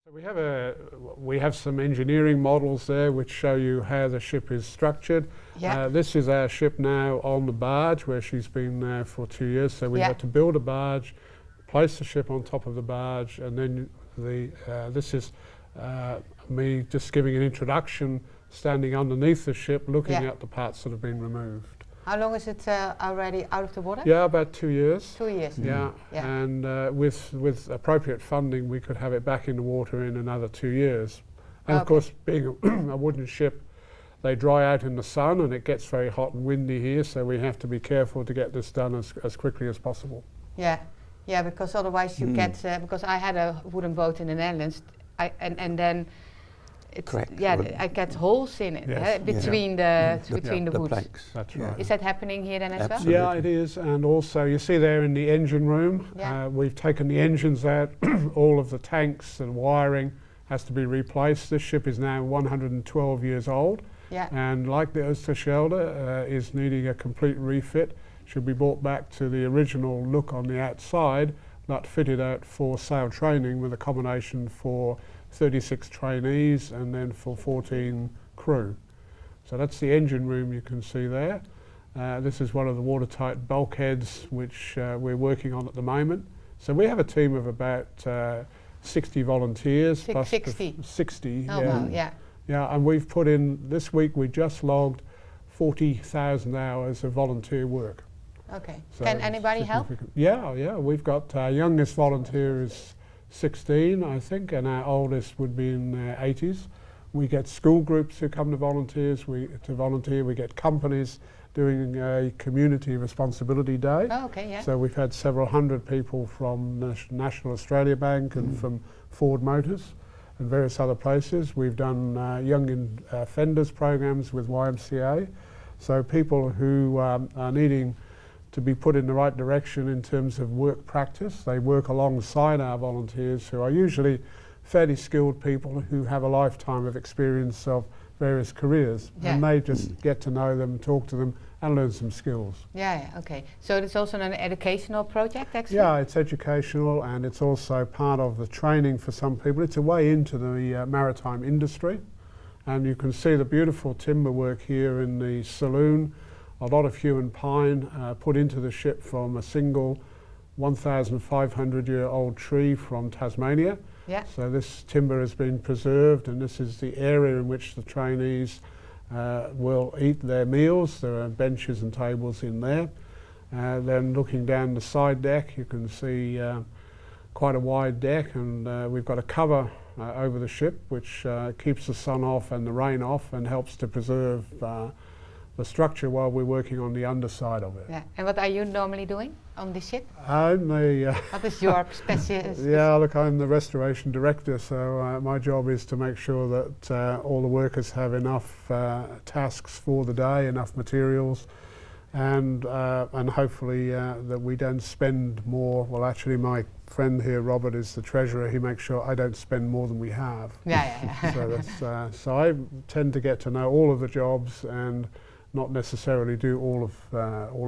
So we have some engineering models there which show you how the ship is structured. Yeah. This is our ship now on the barge where she's been there for 2 years. So we Yeah. had to build a barge, place the ship on top of the barge, and then this is me just giving an introduction, standing underneath the ship, looking Yeah. at the parts that have been removed. How long is it already out of the water? Yeah, about 2 years. 2 years. Yeah, Yeah. and with appropriate funding, we could have it back in the water in another 2 years. And of Okay. course, being a wooden ship, they dry out in the sun, and it gets very hot and windy here, so we have to be careful to get this done as quickly as possible. Yeah, yeah, because otherwise you get, because I had a wooden boat in the Netherlands, and then it's, Correct. yeah, Well, I get holes in it Yes. between between the the woods. planks. That's Yeah. right. Is that happening here then as well? Absolutely. Yeah, it is, and also you see there in the engine room, Yeah. we've taken the engines out, all of the tanks and wiring has to be replaced. This ship is now 112 years old, Yeah. and like the Oosterschelde, is needing a complete refit. Should be brought back to the original look on the outside, but fitted out for sail training with accommodation for 36 trainees and then for 14 crew. So that's the engine room you can see there. This is one of the watertight bulkheads which we're working on at the moment. So we have a team of about 60 volunteers. plus 60? 60, Oh, yeah. wow, yeah. Yeah, and we've put in, this week we just logged 40,000 hours of volunteer work. Okay. So Can anybody help? significant. Yeah, we've got our youngest volunteer is 16, I think, and our oldest would be in their 80s. We get school groups who come to volunteer. We get companies doing a community responsibility day. Oh, okay, yeah. So we've had several hundred people from National Australia Bank and from Ford Motors and various other places. We've done young offenders programs with YMCA. So people who are needing to be put in the right direction in terms of work practice. They work alongside our volunteers who are usually fairly skilled people who have a lifetime of experience of various careers. Yeah. And they just get to know them, talk to them and learn some skills. Yeah, okay. So it's also an educational project actually? Yeah, it's educational and it's also part of the training for some people. It's a way into the maritime industry. And you can see the beautiful timber work here in the saloon. A lot of hew and pine put into the ship from a single 1,500-year-old tree from Tasmania. Yeah. So this timber has been preserved, and this is the area in which the trainees will eat their meals. There are benches and tables in there. Then looking down the side deck, you can see quite a wide deck, and we've got a cover over the ship which keeps the sun off and the rain off and helps to preserve the structure while we're working on the underside of it. Yeah. And what are you normally doing on the ship? I'm the What is your specialist? yeah, look, I'm the restoration director, so my job is to make sure that all the workers have enough tasks for the day, enough materials, and hopefully that we don't spend more. Well, actually, my friend here, Robert, is the treasurer. He makes sure I don't spend more than we have. Yeah. So that's so I tend to get to know all of the jobs and not necessarily do all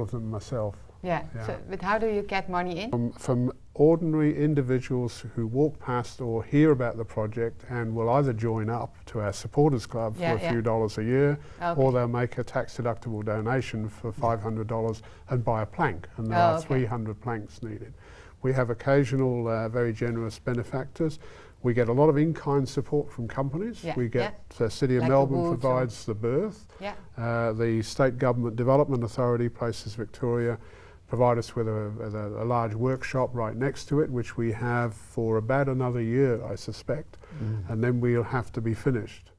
of them myself. Yeah. Yeah. So, but how do you get money in? From ordinary individuals who walk past or hear about the project and will either join up to our supporters club for a few dollars a year, Okay. or they'll make a tax deductible donation for $500 and buy a plank, and there are 300 planks needed. We have occasional very generous benefactors. We get a lot of in-kind support from companies. Yeah, We get City of Like the Melbourne Woods provides the berth. Yeah. The State Government Development Authority, Places Victoria, provide us with a large workshop right next to it, which we have for about another year, I suspect, and then we'll have to be finished.